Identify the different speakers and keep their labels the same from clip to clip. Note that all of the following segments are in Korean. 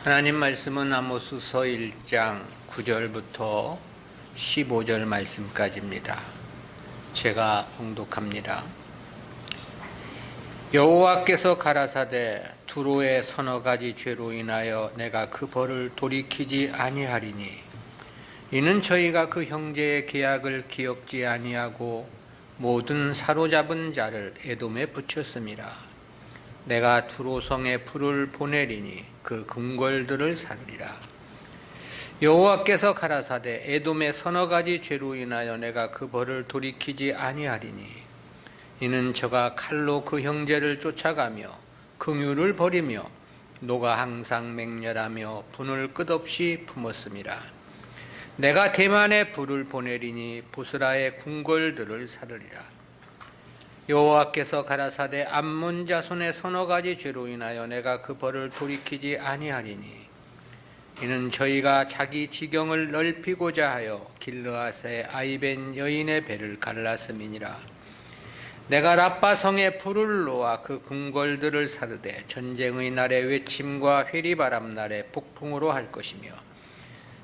Speaker 1: 하나님 말씀은 아모스서 1장 9절부터 15절 말씀까지입니다. 제가 봉독합니다. 여호와께서 가라사대 두로의 서너 가지 죄로 인하여 내가 그 벌을 돌이키지 아니하리니 이는 저희가 그 형제의 계약을 기억지 아니하고 모든 사로잡은 자를 에돔에 붙였음이라. 내가 두로성에 불을 보내리니 그 궁궐들을 살리라. 여호와께서 가라사대 에돔의 서너 가지 죄로 인하여 내가 그 벌을 돌이키지 아니하리니 이는 저가 칼로 그 형제를 쫓아가며 긍휼을 버리며 노가 항상 맹렬하며 분을 끝없이 품었음이라. 내가 대만에 불을 보내리니 보스라의 궁궐들을 살으리라. 여호와께서 가라사대 암몬 자손의 서너 가지 죄로 인하여 내가 그 벌을 돌이키지 아니하리니 이는 저희가 자기 지경을 넓히고자 하여 길르앗의 아이벤 여인의 배를 갈랐음이니라. 내가 라빠 성에 불을 놓아 그 궁궐들을 사르되 전쟁의 날에 외침과 회리바람 날에 폭풍으로 할 것이며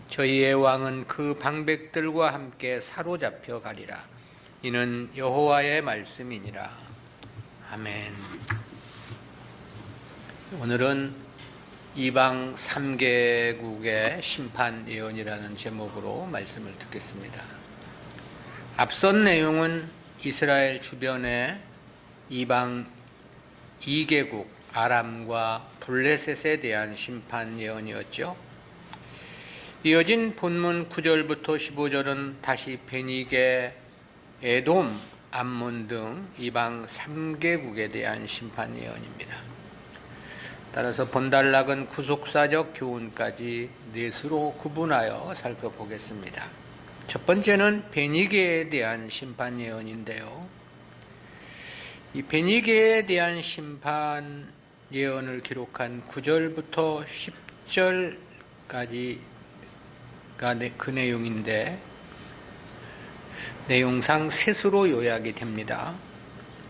Speaker 1: 저희의 왕은 그 방백들과 함께 사로잡혀 가리라. 이는 여호와의 말씀이니라. 아멘. 오늘은 이방 3개국의 심판 예언이라는 제목으로 말씀을 듣겠습니다. 앞선 내용은 이스라엘 주변의 이방 2개국 아람과 블레셋에 대한 심판 예언이었죠. 이어진 본문 9절부터 15절은 다시 베니게, 에돔, 암몬 등 이방 3개국에 대한 심판 예언입니다. 따라서 본단락은 구속사적 교훈까지 넷으로 구분하여 살펴보겠습니다. 첫 번째는 베니게에 대한 심판 예언인데요. 이 베니게에 대한 심판 예언을 기록한 9절부터 10절까지가 그 내용인데 내용상 셋으로 요약이 됩니다.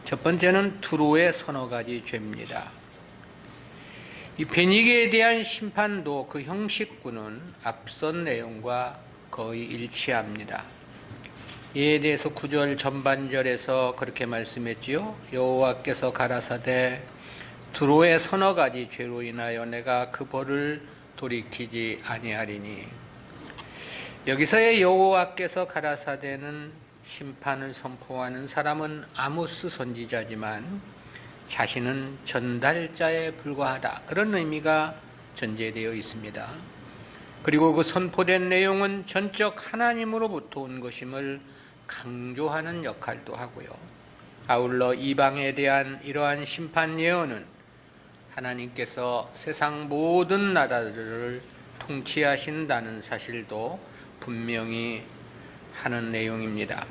Speaker 1: 첫 번째는 두로의 서너 가지 죄입니다. 이 베니게에 대한 심판도 그 형식구는 앞선 내용과 거의 일치합니다. 이에 대해서 9절 전반절에서 그렇게 말씀했지요. 여호와께서 가라사대 두로의 서너 가지 죄로 인하여 내가 그 벌을 돌이키지 아니하리니. 여기서의 여호와께서 가라사대는 심판을 선포하는 사람은 아모스 선지자지만 자신은 전달자에 불과하다, 그런 의미가 전제되어 있습니다. 그리고 그 선포된 내용은 전적 하나님으로부터 온 것임을 강조하는 역할도 하고요. 아울러 이방에 대한 이러한 심판 예언은 하나님께서 세상 모든 나라들을 통치하신다는 사실도 분명히 하는 내용입니다.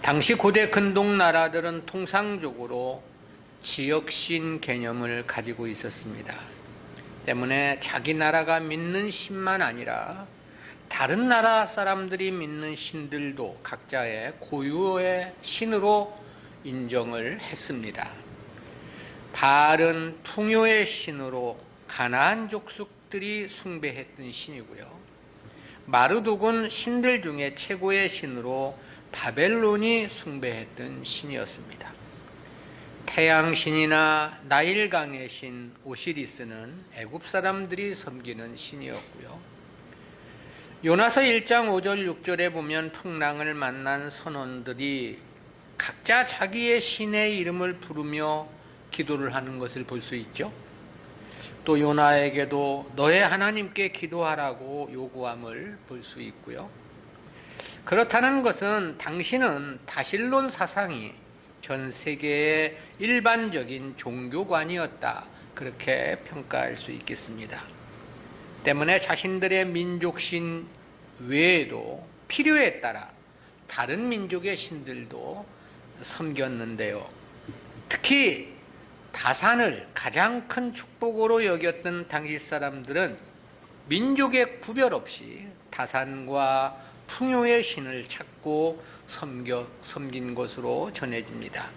Speaker 1: 당시 고대 근동 나라들은 통상적으로 지역신 개념을 가지고 있었습니다. 때문에 자기 나라가 믿는 신만 아니라 다른 나라 사람들이 믿는 신들도 각자의 고유의 신으로 인정을 했습니다. 바알은 풍요의 신으로 가나안 족속들이 숭배했던 신이고요. 마르둑은 신들 중에 최고의 신으로 바벨론이 숭배했던 신이었습니다. 태양신이나 나일강의 신 오시리스는 애굽 사람들이 섬기는 신이었고요. 요나서 1장 5절 6절에 보면 풍랑을 만난 선원들이 각자 자기의 신의 이름을 부르며 기도를 하는 것을 볼 수 있죠. 또 요나에게도 너의 하나님께 기도하라고 요구함을 볼 수 있고요. 그렇다는 것은 당시는 다실론 사상이 전 세계의 일반적인 종교관이었다, 그렇게 평가할 수 있겠습니다. 때문에 자신들의 민족신 외에도 필요에 따라 다른 민족의 신들도 섬겼는데요. 특히 다산을 가장 큰 축복으로 여겼던 당시 사람들은 민족의 구별 없이 다산과 풍요의 신을 찾고 섬긴 것으로 전해집니다.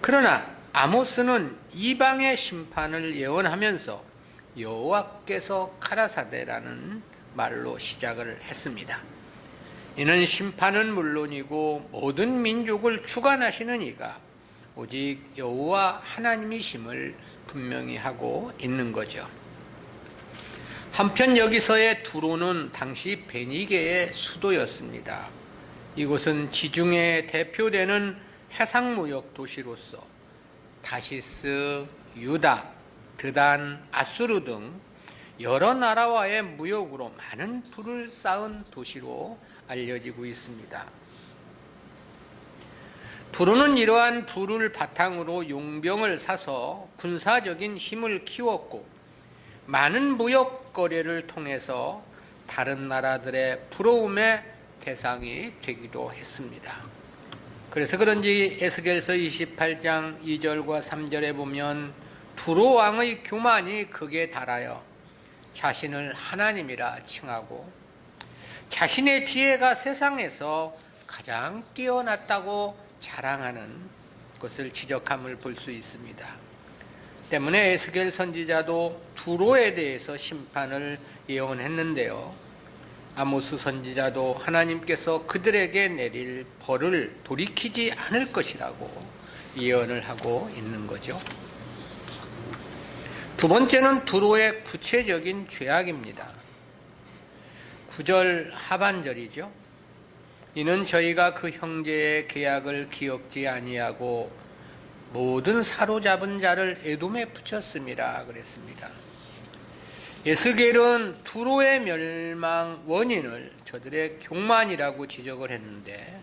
Speaker 1: 그러나 아모스는 이방의 심판을 예언하면서 여호와께서 가라사대라는 말로 시작을 했습니다. 이는 심판은 물론이고 모든 민족을 주관하시는 이가 오직 여호와 하나님이심을 분명히 하고 있는 거죠. 한편 여기서의 두로는 당시 베니게의 수도였습니다. 이곳은 지중해에 대표되는 해상무역 도시로서 다시스, 유다, 드단, 아수르 등 여러 나라와의 무역으로 많은 부를 쌓은 도시로 알려지고 있습니다. 두로는 이러한 부를 바탕으로 용병을 사서 군사적인 힘을 키웠고 많은 무역 거래를 통해서 다른 나라들의 부러움의 대상이 되기도 했습니다. 그래서 그런지 에스겔서 28장 2절과 3절에 보면 두로 왕의 교만이 극에 달하여 자신을 하나님이라 칭하고 자신의 지혜가 세상에서 가장 뛰어났다고 자랑하는 것을 지적함을 볼 수 있습니다. 때문에 에스겔 선지자도 두로에 대해서 심판을 예언했는데요. 아모스 선지자도 하나님께서 그들에게 내릴 벌을 돌이키지 않을 것이라고 예언을 하고 있는 거죠. 두 번째는 두로의 구체적인 죄악입니다. 9절 하반절이죠. 이는 저희가 그 형제의 계약을 기억지 아니하고 모든 사로잡은 자를 에돔에 붙였음이라 그랬습니다. 에스겔은 두로의 멸망 원인을 저들의 교만이라고 지적을 했는데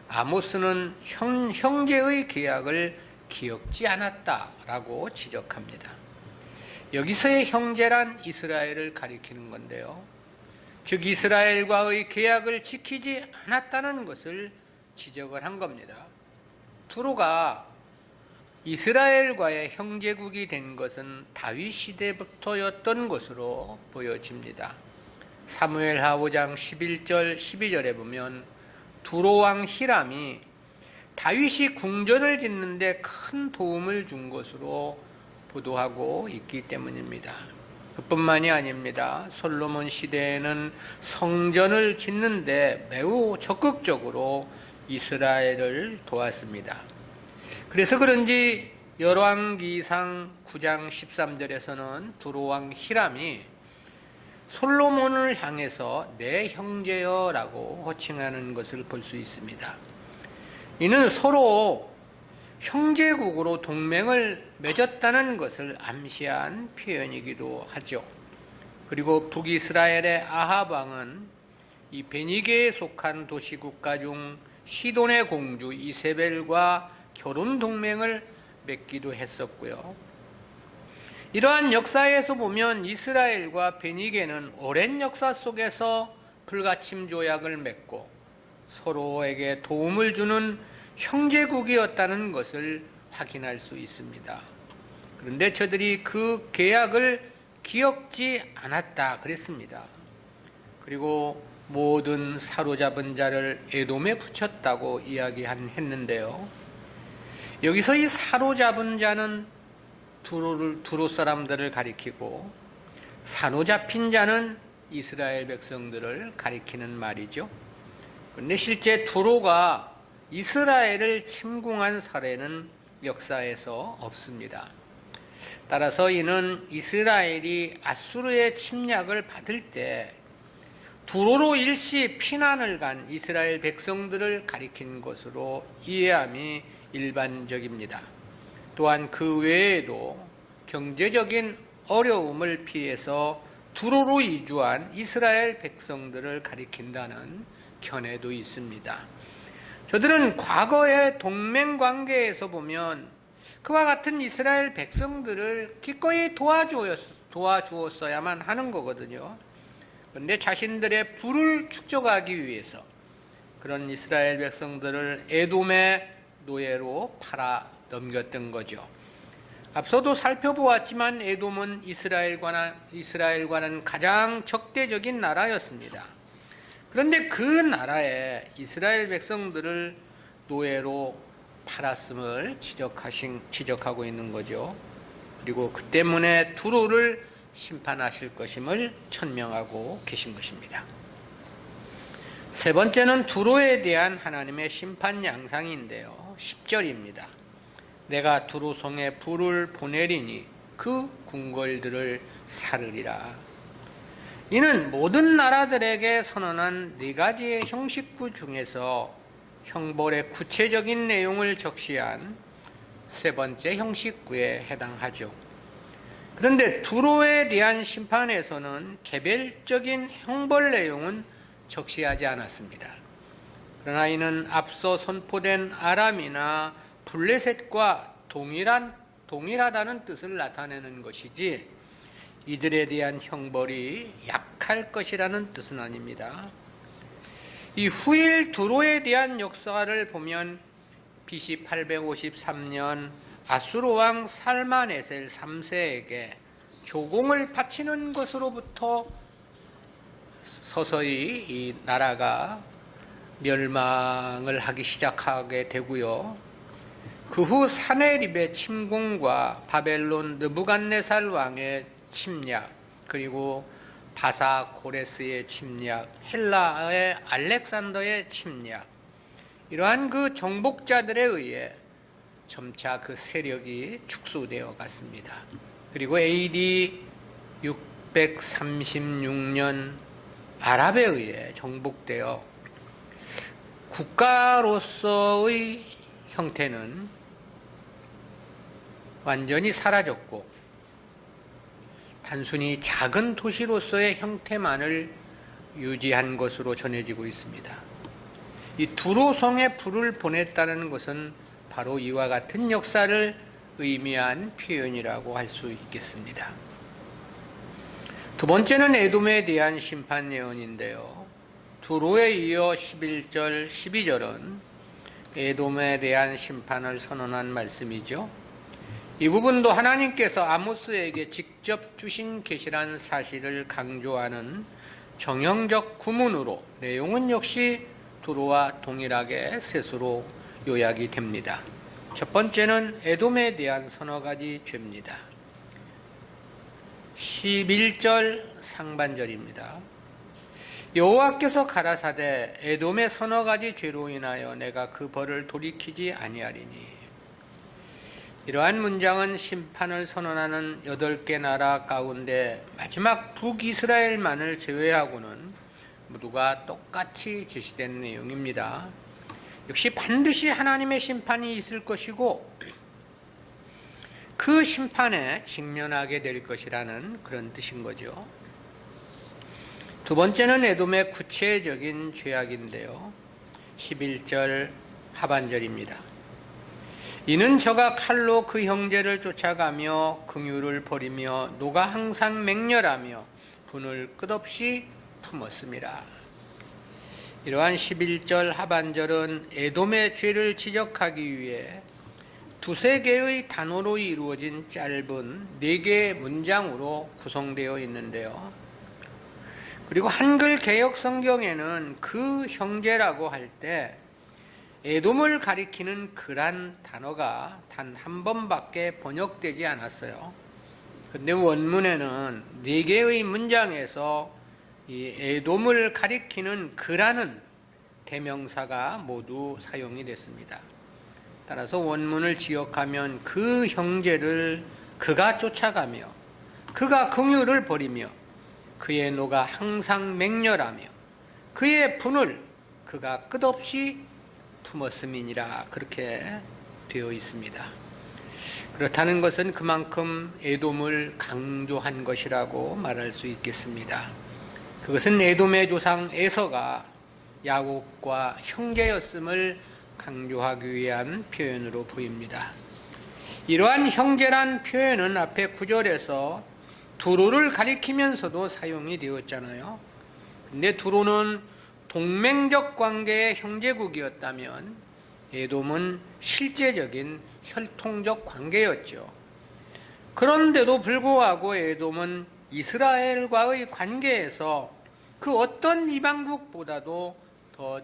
Speaker 1: 아모스는 형제의 계약을 기억지 않았다라고 지적합니다. 여기서의 형제란 이스라엘을 가리키는 건데요. 즉 이스라엘과의 계약을 지키지 않았다는 것을 지적을 한 겁니다. 두로가 이스라엘과의 형제국이 된 것은 다윗 시대부터였던 것으로 보여집니다. 사무엘하 5장 11절 12절에 보면 두로 왕 히람이 다윗이 궁전을 짓는데 큰 도움을 준 것으로 보도하고 있기 때문입니다. 그뿐만이 아닙니다. 솔로몬 시대에는 성전을 짓는데 매우 적극적으로 이스라엘을 도왔습니다. 그래서 그런지 열왕기상 9장 13절에서는 두로왕 히람이 솔로몬을 향해서 내 형제여 라고 호칭하는 것을 볼 수 있습니다. 이는 서로 형제국으로 동맹을 맺었다는 것을 암시한 표현이기도 하죠. 그리고 북이스라엘의 아합 왕은 이 베니게에 속한 도시 국가 중 시돈의 공주 이세벨과 결혼 동맹을 맺기도 했었고요. 이러한 역사에서 보면 이스라엘과 베니게는 오랜 역사 속에서 불가침 조약을 맺고 서로에게 도움을 주는 형제국이었다는 것을 확인할 수 있습니다. 그런데 저들이 그 계약을 기억지 않았다 그랬습니다. 그리고 모든 사로잡은 자를 에돔에 붙였다고 이야기했는데요. 여기서 이 사로잡은 자는 두로 사람들을 가리키고 사로잡힌 자는 이스라엘 백성들을 가리키는 말이죠. 그런데 실제 두로가 이스라엘을 침공한 사례는 역사에서 없습니다. 따라서 이는 이스라엘이 아수르의 침략을 받을 때 두로로 일시 피난을 간 이스라엘 백성들을 가리킨 것으로 이해함이 일반적입니다. 또한 그 외에도 경제적인 어려움을 피해서 두로로 이주한 이스라엘 백성들을 가리킨다는 견해도 있습니다. 저들은 과거의 동맹 관계에서 보면 그와 같은 이스라엘 백성들을 기꺼이 도와주었어야만 하는 거거든요. 그런데 자신들의 부를 축적하기 위해서 그런 이스라엘 백성들을 에돔의 노예로 팔아 넘겼던 거죠. 앞서도 살펴보았지만 에돔은 이스라엘과는 가장 적대적인 나라였습니다. 그런데 그 나라에 이스라엘 백성들을 노예로 팔았음을 지적하고 있는 거죠. 그리고 그 때문에 두로를 심판하실 것임을 천명하고 계신 것입니다. 세 번째는 두로에 대한 하나님의 심판 양상인데요. 10절입니다. 내가 두로성에 불을 보내리니 그 궁궐들을 사르리라. 이는 모든 나라들에게 선언한 네 가지의 형식구 중에서 형벌의 구체적인 내용을 적시한 세 번째 형식구에 해당하죠. 그런데 두로에 대한 심판에서는 개별적인 형벌 내용은 적시하지 않았습니다. 그러나 이는 앞서 선포된 아람이나 블레셋과 동일하다는 뜻을 나타내는 것이지 이들에 대한 형벌이 약할 것이라는 뜻은 아닙니다. 이 후일 두로에 대한 역사를 보면 BC 853년 아수르 왕 살마네셀 3세에게 조공을 바치는 것으로부터 서서히 이 나라가 멸망을 하기 시작하게 되고요. 그 후 사네립의 침공과 바벨론 느부갓네살 왕의 침략, 그리고 바사 고레스의 침략, 헬라의 알렉산더의 침략, 이러한 그 정복자들에 의해 점차 그 세력이 축소되어 갔습니다. 그리고 AD 636년 아랍에 의해 정복되어 국가로서의 형태는 완전히 사라졌고 단순히 작은 도시로서의 형태만을 유지한 것으로 전해지고 있습니다. 이 두로성에 불을 보냈다는 것은 바로 이와 같은 역사를 의미한 표현이라고 할 수 있겠습니다. 두 번째는 에돔에 대한 심판 예언인데요. 두로에 이어 11절, 12절은 에돔에 대한 심판을 선언한 말씀이죠. 이 부분도 하나님께서 아모스에게 직접 주신 계시라는 사실을 강조하는 정형적 구문으로 내용은 역시 두로와 동일하게 셋으로 요약이 됩니다. 첫 번째는 에돔에 대한 서너 가지 죄입니다. 11절 상반절입니다. 여호와께서 가라사대 에돔의 서너 가지 죄로 인하여 내가 그 벌을 돌이키지 아니하리니. 이러한 문장은 심판을 선언하는 8개 나라 가운데 마지막 북이스라엘만을 제외하고는 모두가 똑같이 제시된 내용입니다. 역시 반드시 하나님의 심판이 있을 것이고 그 심판에 직면하게 될 것이라는 그런 뜻인 거죠. 두 번째는 에돔의 구체적인 죄악인데요. 11절 하반절입니다. 이는 저가 칼로 그 형제를 쫓아가며 긍휼을 버리며 노가 항상 맹렬하며 분을 끝없이 품었음이라. 이러한 11절 하반절은 에돔의 죄를 지적하기 위해 두세 개의 단어로 이루어진 짧은 4개의 문장으로 구성되어 있는데요. 그리고 한글 개역 성경에는 그 형제라고 할 때 에돔을 가리키는 그란 단어가 단 한 번밖에 번역되지 않았어요. 근데 원문에는 4개의 문장에서 이 에돔을 가리키는 그라는 대명사가 모두 사용이 됐습니다. 따라서 원문을 지역하면 그 형제를 그가 쫓아가며 그가 긍휼을 버리며 그의 노가 항상 맹렬하며 그의 분을 그가 끝없이 품었음이니라, 그렇게 되어 있습니다. 그렇다는 것은 그만큼 에돔을 강조한 것이라고 말할 수 있겠습니다. 그것은 에돔의 조상 에서가 야곱과 형제였음을 강조하기 위한 표현으로 보입니다. 이러한 형제란 표현은 앞에 9절에서 두로를 가리키면서도 사용이 되었잖아요. 근데 두로는 동맹적 관계의 형제국이었다면 에돔은 실제적인 혈통적 관계였죠. 그런데도 불구하고 에돔은 이스라엘과의 관계에서 그 어떤 이방국보다도 더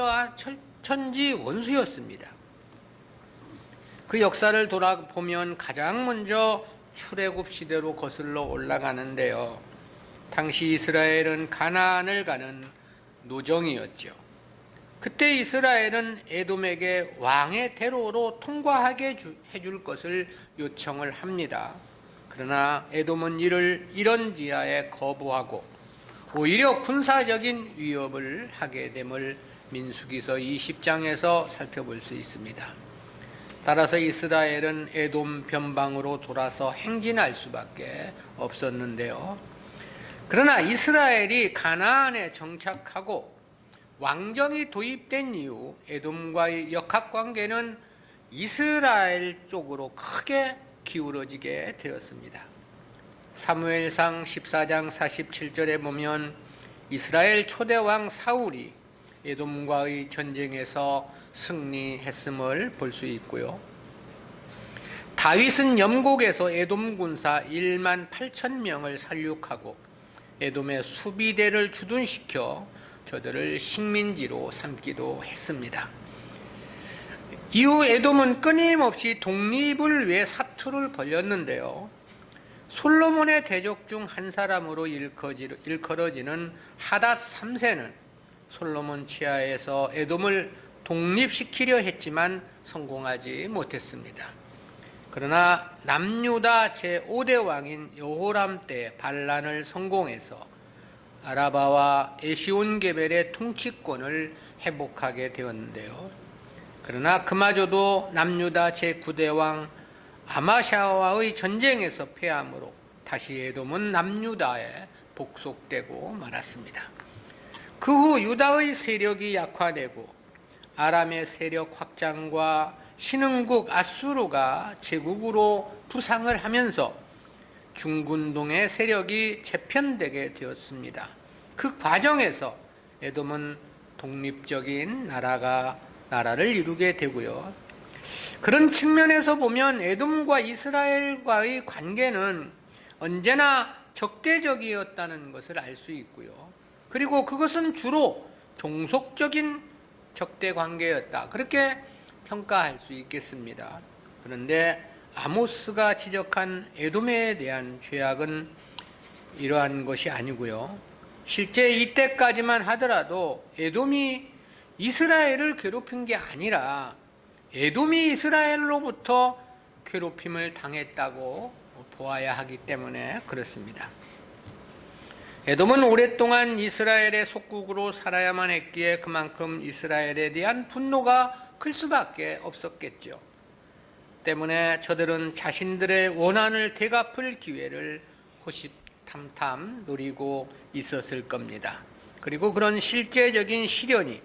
Speaker 1: 철천지 원수였습니다. 그 역사를 돌아보면 가장 먼저 출애굽 시대로 거슬러 올라가는데요. 당시 이스라엘은 가나안을 가는 노정이었죠. 그때 이스라엘은 에돔에게 왕의 대로로 통과하게 해줄 것을 요청을 합니다. 그러나 에돔은 이런 지하에 거부하고 오히려 군사적인 위협을 하게 됨을 민수기서 20장에서 살펴볼 수 있습니다. 따라서 이스라엘은 에돔 변방으로 돌아서 행진할 수밖에 없었는데요. 그러나 이스라엘이 가나안에 정착하고 왕정이 도입된 이후 에돔과의 역학관계는 이스라엘 쪽으로 크게 기울어지게 되었습니다. 사무엘상 14장 47절에 보면 이스라엘 초대왕 사울이 에돔과의 전쟁에서 승리했음을 볼 수 있고요. 다윗은 염곡에서 에돔 군사 1만 8천 명을 살육하고 에돔의 수비대를 주둔시켜 저들을 식민지로 삼기도 했습니다. 이후 에돔은 끊임없이 독립을 위해 사투를 벌였는데요. 솔로몬의 대적 중 한 사람으로 일컬어지는 하닷 3세는 솔로몬 치하에서 에돔을 독립시키려 했지만 성공하지 못했습니다. 그러나 남유다 제5대 왕인 여호람 때 반란을 성공해서 아라바와 에시온게벨의 통치권을 회복하게 되었는데요. 그러나 그마저도 남유다 제9대 왕 아마샤와의 전쟁에서 패함으로 다시 에돔은 남유다에 복속되고 말았습니다. 그 후 유다의 세력이 약화되고 아람의 세력 확장과 신흥국 아수르가 제국으로 부상을 하면서 중군동의 세력이 재편되게 되었습니다. 그 과정에서 에돔은 독립적인 나라를 이루게 되고요. 그런 측면에서 보면 에돔과 이스라엘과의 관계는 언제나 적대적이었다는 것을 알 수 있고요. 그리고 그것은 주로 종속적인 적대 관계였다, 그렇게 평가할 수 있겠습니다. 그런데 아모스가 지적한 에돔에 대한 죄악은 이러한 것이 아니고요. 실제 이때까지만 하더라도 에돔이 이스라엘을 괴롭힌 게 아니라 에돔이 이스라엘로부터 괴롭힘을 당했다고 보아야 하기 때문에 그렇습니다. 에돔은 오랫동안 이스라엘의 속국으로 살아야만 했기에 그만큼 이스라엘에 대한 분노가 클 수밖에 없었겠죠. 때문에 저들은 자신들의 원한을 되갚을 기회를 호시탐탐 노리고 있었을 겁니다. 그리고 그런 실제적인 시련이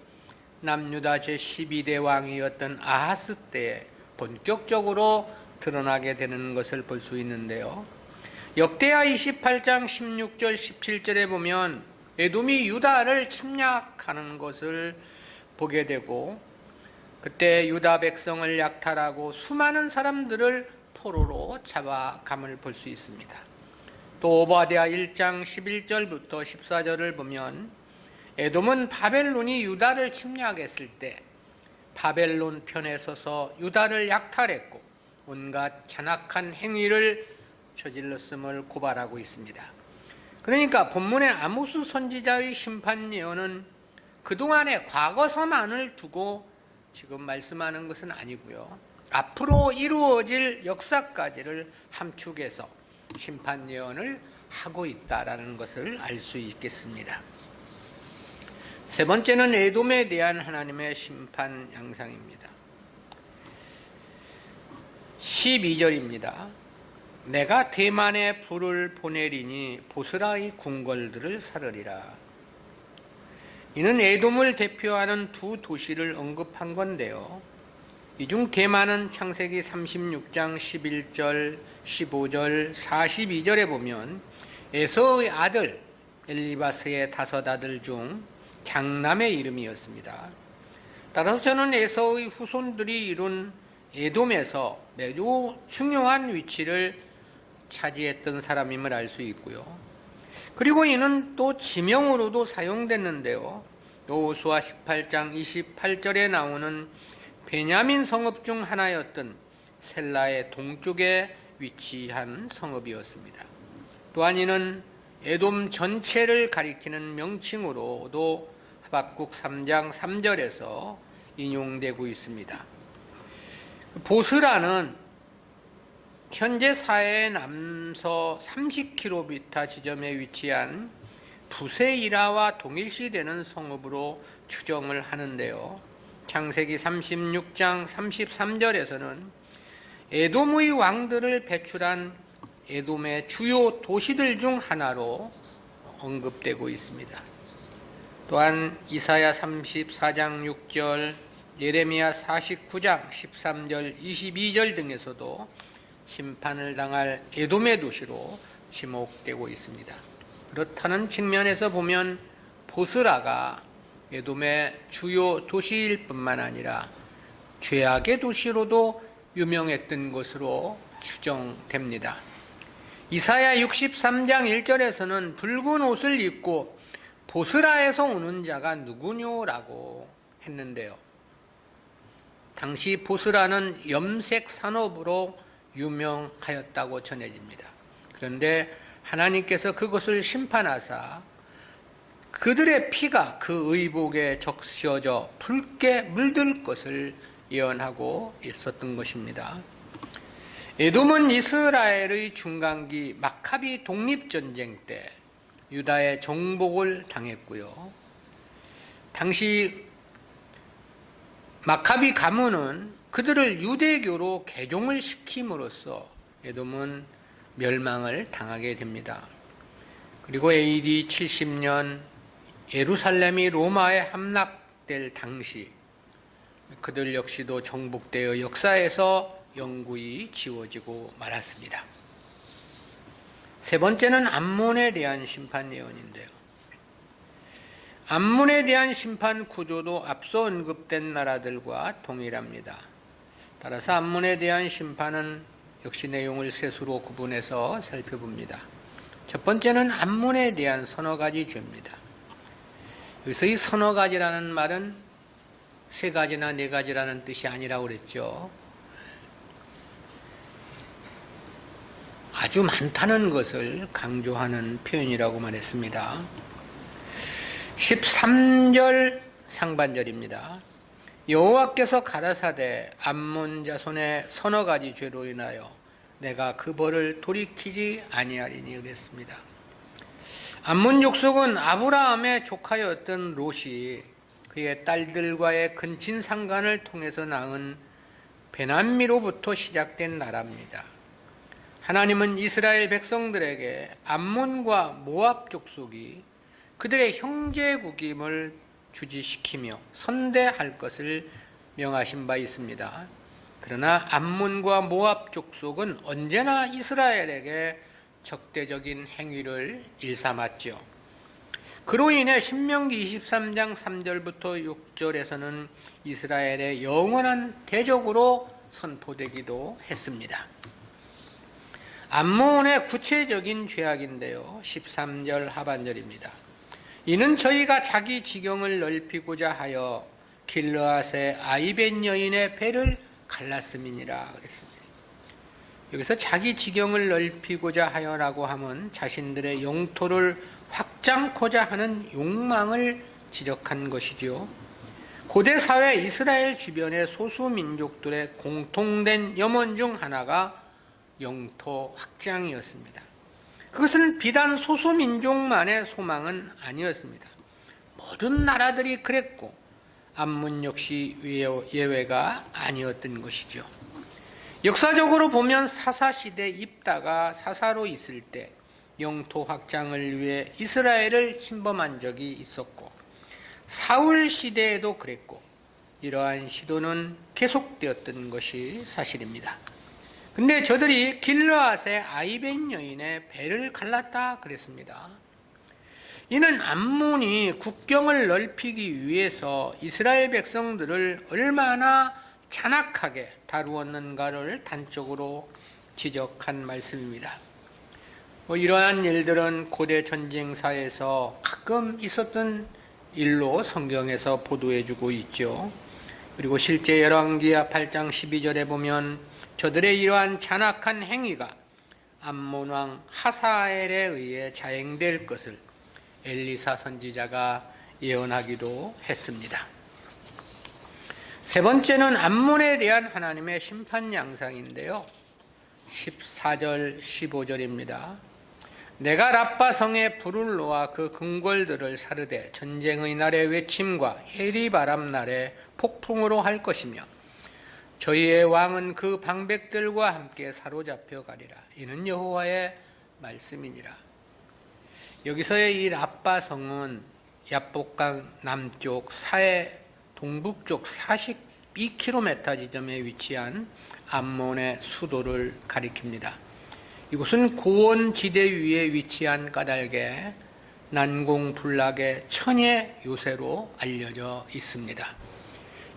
Speaker 1: 남유다 제12대 왕이었던 아하스 때에 본격적으로 드러나게 되는 것을 볼 수 있는데요. 역대하 28장 16절 17절에 보면 에돔이 유다를 침략하는 것을 보게 되고, 그때 유다 백성을 약탈하고 수많은 사람들을 포로로 잡아감을 볼 수 있습니다. 또 오바댜 1장 11절부터 14절을 보면 에돔은 바벨론이 유다를 침략했을 때 바벨론 편에 서서 유다를 약탈했고 온갖 잔악한 행위를 저질렀음을 고발하고 있습니다. 그러니까 본문의 아모스 선지자의 심판 예언은 그동안의 과거사만을 두고 지금 말씀하는 것은 아니고요. 앞으로 이루어질 역사까지를 함축해서 심판 예언을 하고 있다라는 것을 알 수 있겠습니다. 세 번째는 에돔에 대한 하나님의 심판 양상입니다. 12절입니다. 내가 대만에 불을 보내리니 보스라의 궁궐들을 사르리라. 이는 에돔을 대표하는 두 도시를 언급한 건데요. 이 중 대만은 창세기 36장 11절, 15절, 42절에 보면 에서의 아들 엘리바스의 5 아들 중 장남의 이름이었습니다. 따라서 저는 에서의 후손들이 이룬 에돔에서 매우 중요한 위치를 차지했던 사람임을 알 수 있고요. 그리고 이는 또 지명으로도 사용됐는데요. 여호수아 18장 28절에 나오는 베냐민 성읍 중 하나였던 셀라의 동쪽에 위치한 성읍이었습니다. 또한 이는 에돔 전체를 가리키는 명칭으로도 하박국 3장 3절에서 인용되고 있습니다. 보스라는 현재 사해의 남서 30km 지점에 위치한 부세이라와 동일시되는 성읍으로 추정을 하는데요. 창세기 36장 33절에서는 에돔의 왕들을 배출한 에돔의 주요 도시들 중 하나로 언급되고 있습니다. 또한 이사야 34장 6절, 예레미야 49장 13절, 22절 등에서도 심판을 당할 에돔의 도시로 지목되고 있습니다. 그렇다는 측면에서 보면 보스라가 에돔의 주요 도시일 뿐만 아니라 죄악의 도시로도 유명했던 것으로 추정됩니다. 이사야 63장 1절에서는 붉은 옷을 입고 보스라에서 오는 자가 누구뇨라고 했는데요. 당시 보스라는 염색 산업으로 유명하였다고 전해집니다. 그런데 하나님께서 그것을 심판하사 그들의 피가 그 의복에 적셔져 붉게 물들 것을 예언하고 있었던 것입니다. 에돔은 이스라엘의 중간기 마카비 독립전쟁 때 유다의 정복을 당했고요. 당시 마카비 가문은 그들을 유대교로 개종을 시킴으로써 에돔은 멸망을 당하게 됩니다. 그리고 AD 70년 예루살렘이 로마에 함락될 당시 그들 역시도 정복되어 역사에서 영구히 지워지고 말았습니다. 세 번째는 암몬에 대한 심판 예언인데요. 암몬에 대한 심판 구조도 앞서 언급된 나라들과 동일합니다. 따라서 암몬에 대한 심판은 역시 내용을 셋으로 구분해서 살펴봅니다. 첫 번째는 암몬에 대한 서너 가지 죄입니다. 여기서 이 서너 가지라는 말은 세 가지나 네 가지라는 뜻이 아니라고 그랬죠. 아주 많다는 것을 강조하는 표현이라고 말했습니다. 13절 상반절입니다. 여호와께서 가라사대 암몬 자손의 서너 가지 죄로 인하여 내가 그 벌을 돌이키지 아니하리니 그랬습니다. 암몬 족속은 아브라함의 조카였던 롯이 그의 딸들과의 근친 상간을 통해서 낳은 베남미로부터 시작된 나라입니다. 하나님은 이스라엘 백성들에게 암몬과 모압 족속이 그들의 형제국임을 주지시키며 선대할 것을 명하신 바 있습니다. 그러나 암몬과 모압 족속은 언제나 이스라엘에게 적대적인 행위를 일삼았죠. 그로 인해 신명기 23장 3절부터 6절에서는 이스라엘의 영원한 대적으로 선포되기도 했습니다. 암몬의 구체적인 죄악인데요. 13절 하반절입니다. 이는 저희가 자기 지경을 넓히고자 하여 길르앗의 아이벤 여인의 배를 갈랐음이니라 그랬습니다. 여기서 자기 지경을 넓히고자 하여라고 하면 자신들의 영토를 확장코자 하는 욕망을 지적한 것이죠. 고대 사회 이스라엘 주변의 소수 민족들의 공통된 염원 중 하나가 영토 확장이었습니다. 그것은 비단 소수 민족만의 소망은 아니었습니다. 모든 나라들이 그랬고 암몬 역시 예외가 아니었던 것이죠. 역사적으로 보면 사사시대 입다가 사사로 있을 때 영토 확장을 위해 이스라엘을 침범한 적이 있었고 사울 시대에도 그랬고 이러한 시도는 계속되었던 것이 사실입니다. 근데 저들이 길르앗의 아이벤 여인의 배를 갈랐다 그랬습니다. 이는 암몬이 국경을 넓히기 위해서 이스라엘 백성들을 얼마나 잔악하게 다루었는가를 단적으로 지적한 말씀입니다. 이러한 일들은 고대 전쟁사에서 가끔 있었던 일로 성경에서 보도해주고 있죠. 그리고 실제 열왕기하 8장 12절에 보면 저들의 이러한 잔악한 행위가 암몬 왕 하사엘에 의해 자행될 것을 엘리사 선지자가 예언하기도 했습니다. 세 번째는 암몬에 대한 하나님의 심판 양상인데요. 14절 15절입니다. 내가 라빠 성에 불을 놓아 그 궁궐들을 사르되 전쟁의 날의 외침과 해리바람 날의 폭풍으로 할 것이며 저희의 왕은 그 방백들과 함께 사로잡혀 가리라. 이는 여호와의 말씀이니라. 여기서의 이 라빠 성은 야복강 남쪽 사해 동북쪽 42km 지점에 위치한 암몬의 수도를 가리킵니다. 이곳은 고원지대 위에 위치한 까닭에 난공불락의 천의 요새로 알려져 있습니다.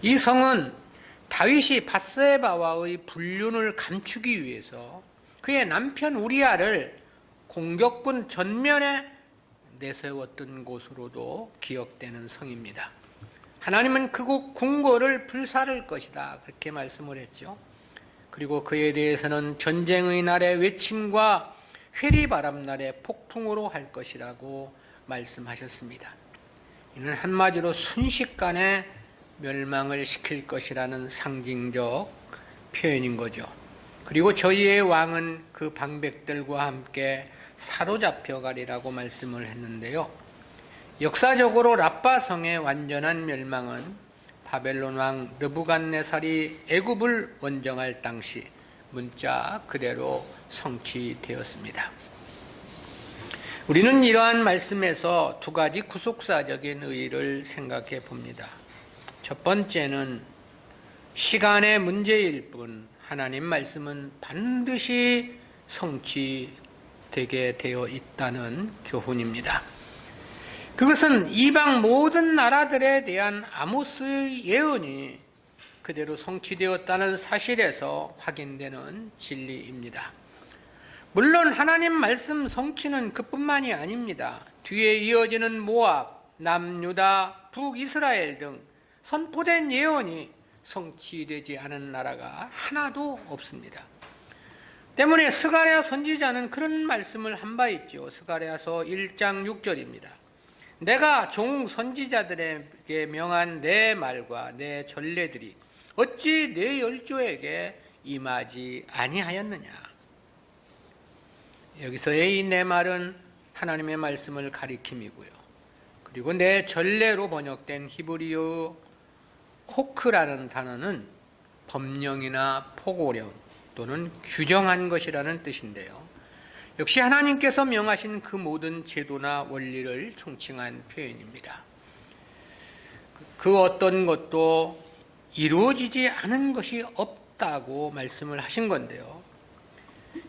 Speaker 1: 이 성은 다윗이 밧세바와의 불륜을 감추기 위해서 그의 남편 우리아를 공격군 전면에 내세웠던 곳으로도 기억되는 성입니다. 하나님은 그곳 궁궐을 불사를 것이다, 그렇게 말씀을 했죠. 그리고 그에 대해서는 전쟁의 날의 외침과 회리바람 날의 폭풍으로 할 것이라고 말씀하셨습니다. 이는 한마디로 순식간에 멸망을 시킬 것이라는 상징적 표현인 거죠. 그리고 저희의 왕은 그 방백들과 함께 사로잡혀 가리라고 말씀을 했는데요. 역사적으로 라빠 성의 완전한 멸망은 바벨론 왕 느부갓네살이 애굽을 원정할 당시 문자 그대로 성취되었습니다. 우리는 이러한 말씀에서 두 가지 구속사적인 의의를 생각해 봅니다. 첫 번째는 시간의 문제일 뿐 하나님 말씀은 반드시 성취되게 되어 있다는 교훈입니다. 그것은 이방 모든 나라들에 대한 아모스의 예언이 그대로 성취되었다는 사실에서 확인되는 진리입니다. 물론 하나님 말씀 성취는 그뿐만이 아닙니다. 뒤에 이어지는 모압, 남유다, 북이스라엘 등 선포된 예언이 성취되지 않은 나라가 하나도 없습니다. 때문에 스가랴 선지자는 그런 말씀을 한 바 있죠. 스가랴서 1장 6절입니다. 내가 종 선지자들에게 명한 내 말과 내 전례들이 어찌 내 열조에게 임하지 아니하였느냐. 여기서의 이 내 말은 하나님의 말씀을 가리킴이고요. 그리고 내 전례로 번역된 히브리어 호크라는 단어는 법령이나 포고령 또는 규정한 것이라는 뜻인데요. 역시 하나님께서 명하신 그 모든 제도나 원리를 총칭한 표현입니다. 그 어떤 것도 이루어지지 않은 것이 없다고 말씀을 하신 건데요.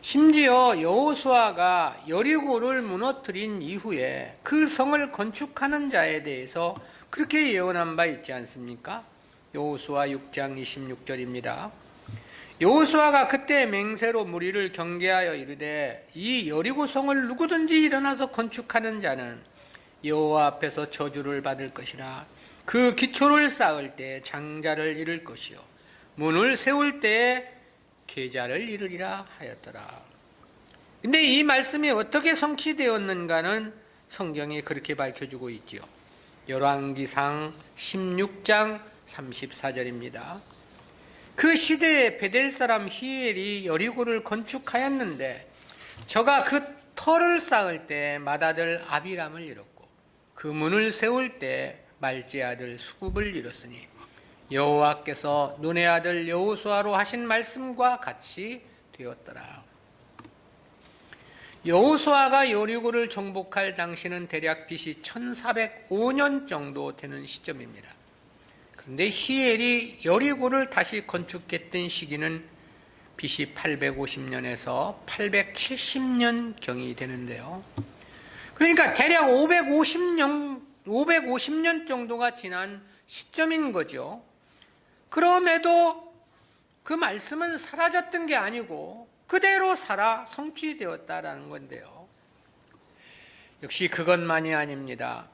Speaker 1: 심지어 여호수아가 여리고를 무너뜨린 이후에 그 성을 건축하는 자에 대해서 그렇게 예언한 바 있지 않습니까? 여호수아 6장 26절입니다. 여호수아가 그때 맹세로 무리를 경계하여 이르되 이 여리고성을 누구든지 일어나서 건축하는 자는 여호와 앞에서 저주를 받을 것이라. 그 기초를 쌓을 때 장자를 잃을 것이요 문을 세울 때에 계좌를 잃으리라 하였더라. 근데 이 말씀이 어떻게 성취되었는가는 성경이 그렇게 밝혀주고 있지요. 열왕기상 16장 34절입니다. 그 시대에 베델 사람 히엘이 여리고를 건축하였는데 저가 그 터를 쌓을 때 맏아들 아비람을 잃었고 그 문을 세울 때 말제 아들 수굽을 잃었으니 여호와께서 눈의 아들 여호수아로 하신 말씀과 같이 되었더라. 여호수아가 여리고를 정복할 당시는 대략 BC 1405년 정도 되는 시점입니다. 그런데 히엘이 여리고를 다시 건축했던 시기는 BC 850년에서 870년경이 되는데요. 그러니까 대략 550년 정도가 지난 시점인 거죠. 그럼에도 그 말씀은 사라졌던 게 아니고 그대로 살아 성취되었다라는 건데요. 역시 그것만이 아닙니다.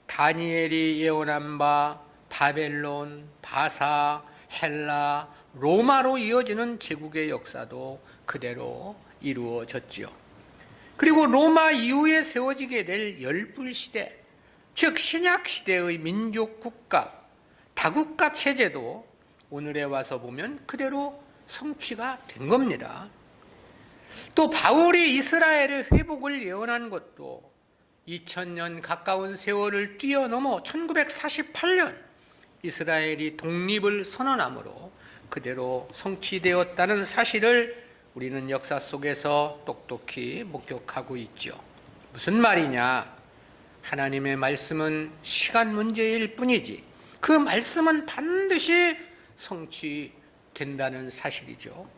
Speaker 1: 다니엘이 예언한 바 바벨론, 바사, 헬라, 로마로 이어지는 제국의 역사도 그대로 이루어졌지요. 그리고 로마 이후에 세워지게 될 열불시대, 즉 신약시대의 민족국가, 다국가 체제도 오늘에 와서 보면 그대로 성취가 된 겁니다. 또 바울이 이스라엘의 회복을 예언한 것도 2000년 가까운 세월을 뛰어넘어 1948년 이스라엘이 독립을 선언함으로 그대로 성취되었다는 사실을 우리는 역사 속에서 똑똑히 목격하고 있죠. 무슨 말이냐? 하나님의 말씀은 시간 문제일 뿐이지 그 말씀은 반드시 성취된다는 사실이죠.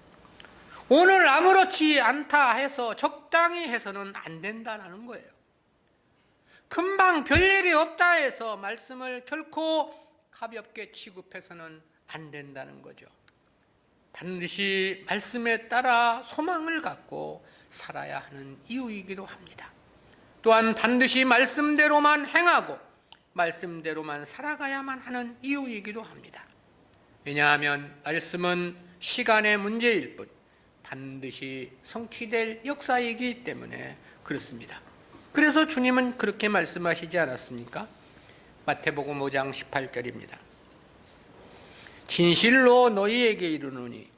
Speaker 1: 오늘 아무렇지 않다 해서 적당히 해서는 안 된다는 거예요. 금방 별일이 없다 해서 말씀을 결코 가볍게 취급해서는 안 된다는 거죠. 반드시 말씀에 따라 소망을 갖고 살아야 하는 이유이기도 합니다. 또한 반드시 말씀대로만 행하고 말씀대로만 살아가야만 하는 이유이기도 합니다. 왜냐하면 말씀은 시간의 문제일 뿐 반드시 성취될 역사이기 때문에 그렇습니다. 그래서 주님은 그렇게 말씀하시지 않았습니까? 마태복음 5장 18절입니다. 진실로 너희에게 이르노니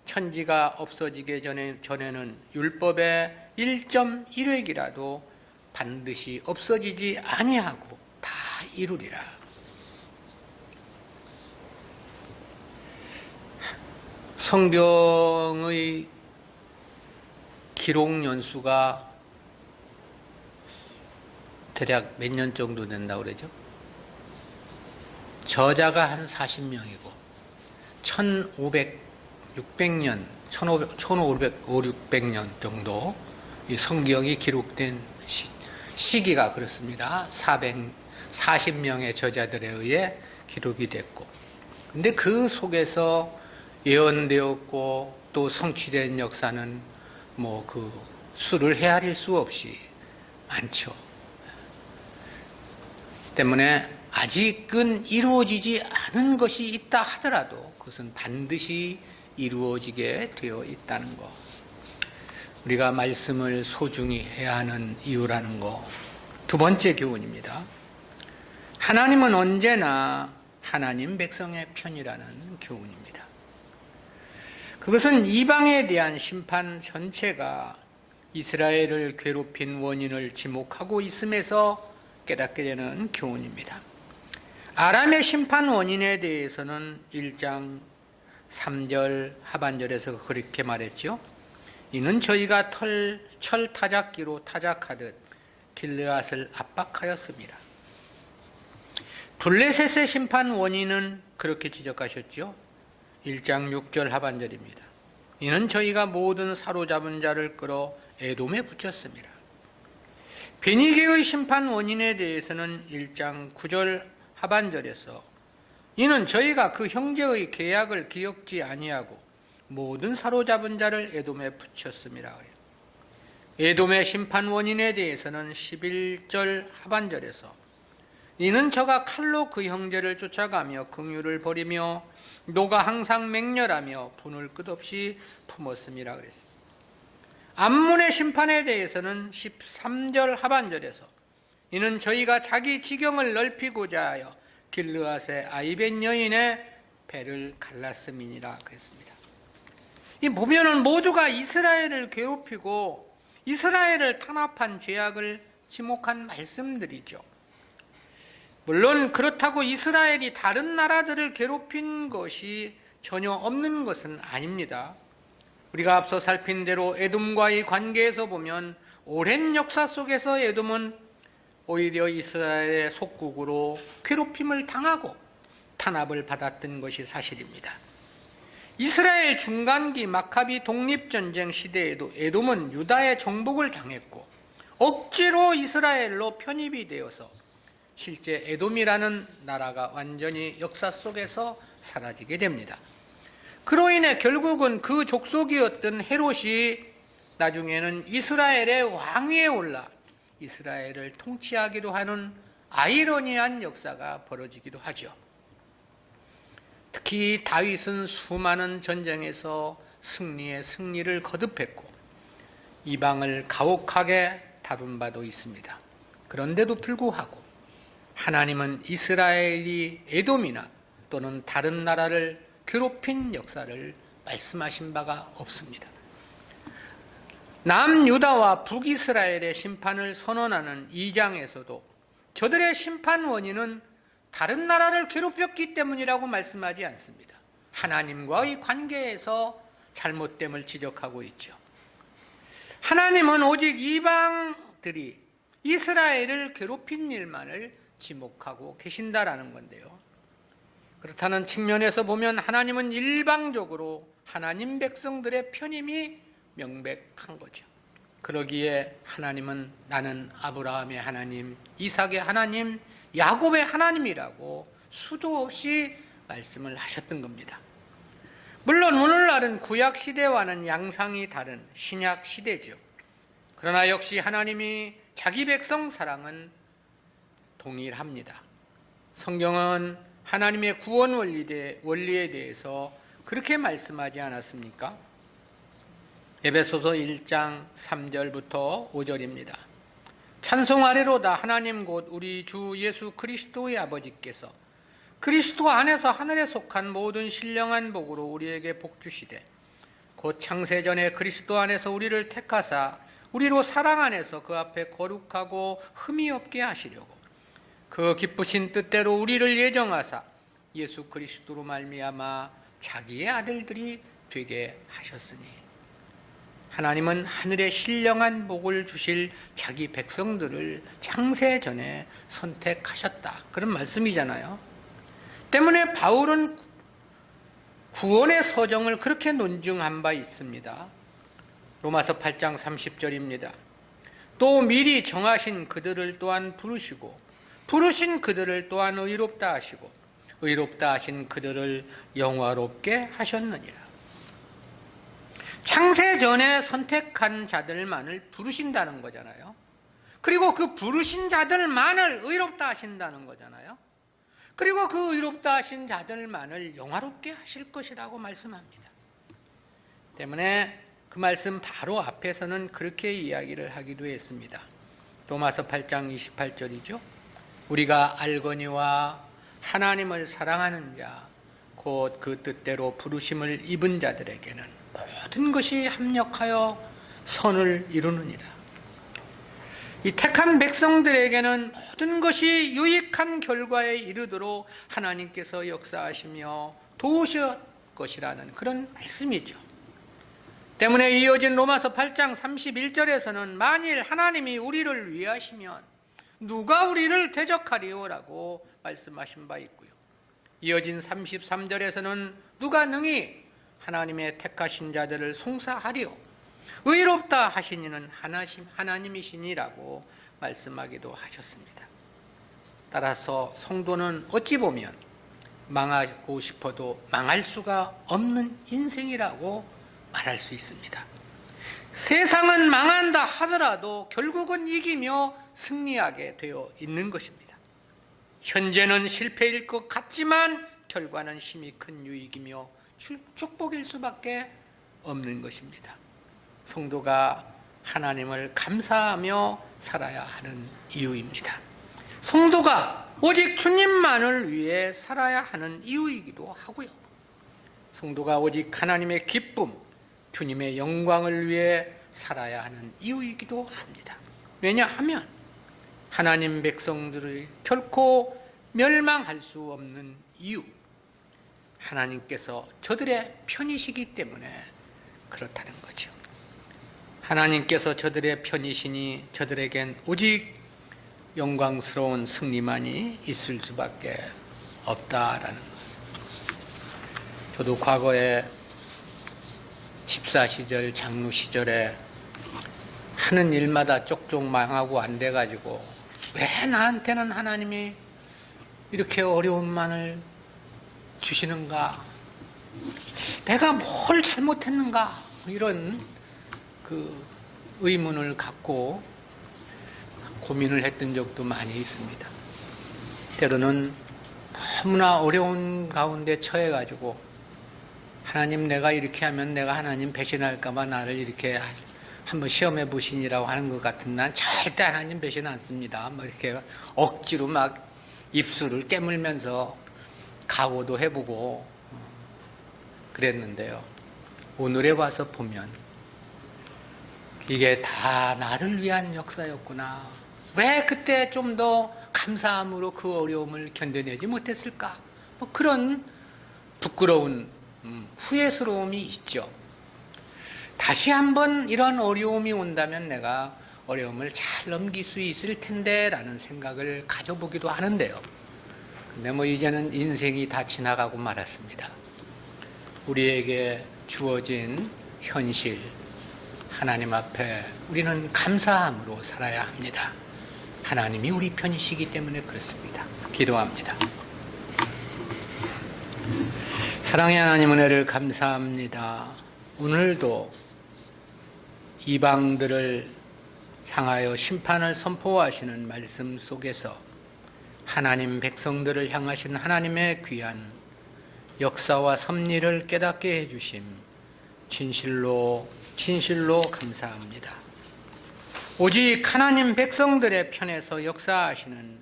Speaker 1: 천지가 없어지기 전에는 율법의 1.1획이라도 반드시 없어지지 아니하고 다 이루리라. 성경의 기록 연수가 대략 몇 년 정도 된다고 그러죠? 저자가 한 40명이고 600년, 600년 정도 이 성경이 기록된 시기가 그렇습니다. 440명의 저자들에 의해 기록이 됐고, 근데 그 속에서 예언되었고 또 성취된 역사는 뭐 그 수를 헤아릴 수 없이 많죠. 때문에 아직은 이루어지지 않은 것이 있다 하더라도 그것은 반드시 이루어지게 되어 있다는 것. 우리가 말씀을 소중히 해야 하는 이유라는 것. 두 번째 교훈입니다. 하나님은 언제나 하나님 백성의 편이라는 교훈입니다. 그것은 이방에 대한 심판 전체가 이스라엘을 괴롭힌 원인을 지목하고 있음에서 깨닫게 되는 교훈입니다. 아람의 심판 원인에 대해서는 1장 3절 하반절에서 그렇게 말했죠. 이는 저희가 철 타작기로 타작하듯 길르앗을 압박하였습니다. 블레셋의 심판 원인은 그렇게 지적하셨죠. 1장 6절 하반절입니다. 이는 저희가 모든 사로잡은 자를 끌어 에돔에 붙였습니다. 베니게의 심판 원인에 대해서는 1장 9절 하반절에서 이는 저희가 그 형제의 계약을 기억지 아니하고 모든 사로잡은 자를 에돔에 붙였습니다. 에돔의 심판 원인에 대해서는 11절 하반절에서 이는 저가 칼로 그 형제를 쫓아가며 긍휼을 버리며 노가 항상 맹렬하며 분을 끝없이 품었음이라 그랬습니다. 암몬의 심판에 대해서는 13절 하반절에서 이는 저희가 자기 지경을 넓히고자 하여 길르앗의 아이벤 여인의 배를 갈랐음이니라 그랬습니다. 이 보면은 모두가 이스라엘을 괴롭히고 이스라엘을 탄압한 죄악을 지목한 말씀들이죠. 물론 그렇다고 이스라엘이 다른 나라들을 괴롭힌 것이 전혀 없는 것은 아닙니다. 우리가 앞서 살핀 대로 에돔과의 관계에서 보면 오랜 역사 속에서 에돔은 오히려 이스라엘의 속국으로 괴롭힘을 당하고 탄압을 받았던 것이 사실입니다. 이스라엘 중간기 마카비 독립전쟁 시대에도 에돔은 유다의 정복을 당했고 억지로 이스라엘로 편입이 되어서 실제 에돔이라는 나라가 완전히 역사 속에서 사라지게 됩니다. 그로 인해 결국은 그 족속이었던 헤롯이 나중에는 이스라엘의 왕위에 올라 이스라엘을 통치하기도 하는 아이러니한 역사가 벌어지기도 하죠. 특히 다윗은 수많은 전쟁에서 승리에 승리를 거듭했고 이방을 가혹하게 다룬 바도 있습니다. 그런데도 불구하고 하나님은 이스라엘이 에돔이나 또는 다른 나라를 괴롭힌 역사를 말씀하신 바가 없습니다. 남유다와 북이스라엘의 심판을 선언하는 2장에서도 저들의 심판 원인은 다른 나라를 괴롭혔기 때문이라고 말씀하지 않습니다. 하나님과의 관계에서 잘못됨을 지적하고 있죠. 하나님은 오직 이방들이 이스라엘을 괴롭힌 일만을 지목하고 계신다라는 건데요. 그렇다는 측면에서 보면 하나님은 일방적으로 하나님 백성들의 편임이 명백한 거죠. 그러기에 하나님은 나는 아브라함의 하나님, 이삭의 하나님, 야곱의 하나님이라고 수도 없이 말씀을 하셨던 겁니다. 물론 오늘날은 구약 시대와는 양상이 다른 신약 시대죠. 그러나 역시 하나님이 자기 백성 사랑은 동일합니다. 성경은 하나님의 구원 원리에 대해서 그렇게 말씀하지 않았습니까? 에베소서 1장 3절부터 5절입니다. 찬송하리로다. 하나님 곧 우리 주 예수 그리스도의 아버지께서 그리스도 안에서 하늘에 속한 모든 신령한 복으로 우리에게 복 주시되 곧 창세전에 그리스도 안에서 우리를 택하사 우리로 사랑 안에서 그 앞에 거룩하고 흠이 없게 하시려고 그 기쁘신 뜻대로 우리를 예정하사 예수 그리스도로 말미암아 자기의 아들들이 되게 하셨으니 하나님은 하늘에 신령한 복을 주실 자기 백성들을 창세전에 선택하셨다. 그런 말씀이잖아요. 때문에 바울은 구원의 서정을 그렇게 논증한 바 있습니다. 로마서 8장 30절입니다. 또 미리 정하신 그들을 또한 부르시고 부르신 그들을 또한 의롭다 하시고 의롭다 하신 그들을 영화롭게 하셨느니라. 창세전에 선택한 자들만을 부르신다는 거잖아요. 그리고 그 부르신 자들만을 의롭다 하신다는 거잖아요. 그리고 그 의롭다 하신 자들만을 영화롭게 하실 것이라고 말씀합니다. 때문에 그 말씀 바로 앞에서는 그렇게 이야기를 하기도 했습니다. 로마서 8장 28절이죠. 우리가 알거니와 하나님을 사랑하는 자 곧 그 뜻대로 부르심을 입은 자들에게는 모든 것이 합력하여 선을 이루느니라. 이 택한 백성들에게는 모든 것이 유익한 결과에 이르도록 하나님께서 역사하시며 도우실 것이라는 그런 말씀이죠. 때문에 이어진 로마서 8장 31절에서는 만일 하나님이 우리를 위하시면 누가 우리를 대적하리오라고 말씀하신 바 있고요. 이어진 33절에서는 누가 능히 하나님의 택하신 자들을 송사하리오 의롭다 하신 이는 하나님이시니라고 말씀하기도 하셨습니다. 따라서 성도는 어찌 보면 망하고 싶어도 망할 수가 없는 인생이라고 말할 수 있습니다. 세상은 망한다 하더라도 결국은 이기며 승리하게 되어 있는 것입니다. 현재는 실패일 것 같지만 결과는 심히 큰 유익이며 축복일 수밖에 없는 것입니다. 성도가 하나님을 감사하며 살아야 하는 이유입니다. 성도가 오직 주님만을 위해 살아야 하는 이유이기도 하고요. 성도가 오직 하나님의 기쁨, 주님의 영광을 위해 살아야 하는 이유이기도 합니다. 왜냐하면 하나님 백성들을 결코 멸망할 수 없는 이유, 하나님께서 저들의 편이시기 때문에 그렇다는 거죠. 하나님께서 저들의 편이시니 저들에겐 오직 영광스러운 승리만이 있을 수밖에 없다라는 것. 저도 과거에 집사 시절, 장로 시절에 하는 일마다 쪽쪽 망하고 안 돼가지고 왜 나한테는 하나님이 이렇게 어려움만을 주시는가? 내가 뭘 잘못했는가? 이런 그 의문을 갖고 고민을 했던 적도 많이 있습니다. 때로는 너무나 어려운 가운데 처해가지고 하나님 내가 이렇게 하면 내가 하나님 배신할까봐 나를 이렇게 한번 시험해 보시니라고 하는 것 같은 난 절대 하나님 배신 안 씁니다. 뭐 이렇게 억지로 막 입술을 깨물면서 각오도 해보고 그랬는데요. 오늘에 와서 보면 이게 다 나를 위한 역사였구나. 왜 그때 좀 더 감사함으로 그 어려움을 견뎌내지 못했을까? 뭐 그런 부끄러운 후회스러움이 있죠. 다시 한번 이런 어려움이 온다면 내가 어려움을 잘 넘길 수 있을 텐데 라는 생각을 가져보기도 하는데요. 근데 뭐 이제는 인생이 다 지나가고 말았습니다. 우리에게 주어진 현실, 하나님 앞에 우리는 감사함으로 살아야 합니다. 하나님이 우리 편이시기 때문에 그렇습니다. 기도합니다. 사랑의 하나님 은혜를 감사합니다. 오늘도 이방들을 향하여 심판을 선포하시는 말씀 속에서 하나님 백성들을 향하신 하나님의 귀한 역사와 섭리를 깨닫게 해주심 진실로 감사합니다. 오직 하나님 백성들의 편에서 역사하시는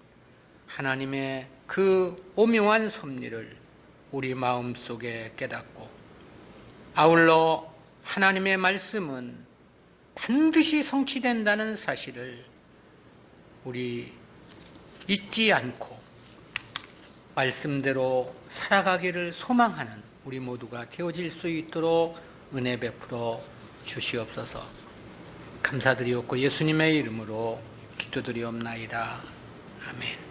Speaker 1: 하나님의 그 오묘한 섭리를 우리 마음속에 깨닫고 아울러 하나님의 말씀은 반드시 성취된다는 사실을 우리 잊지 않고 말씀대로 살아가기를 소망하는 우리 모두가 되어질 수 있도록 은혜 베풀어 주시옵소서. 감사드리옵고 예수님의 이름으로 기도드리옵나이다. 아멘.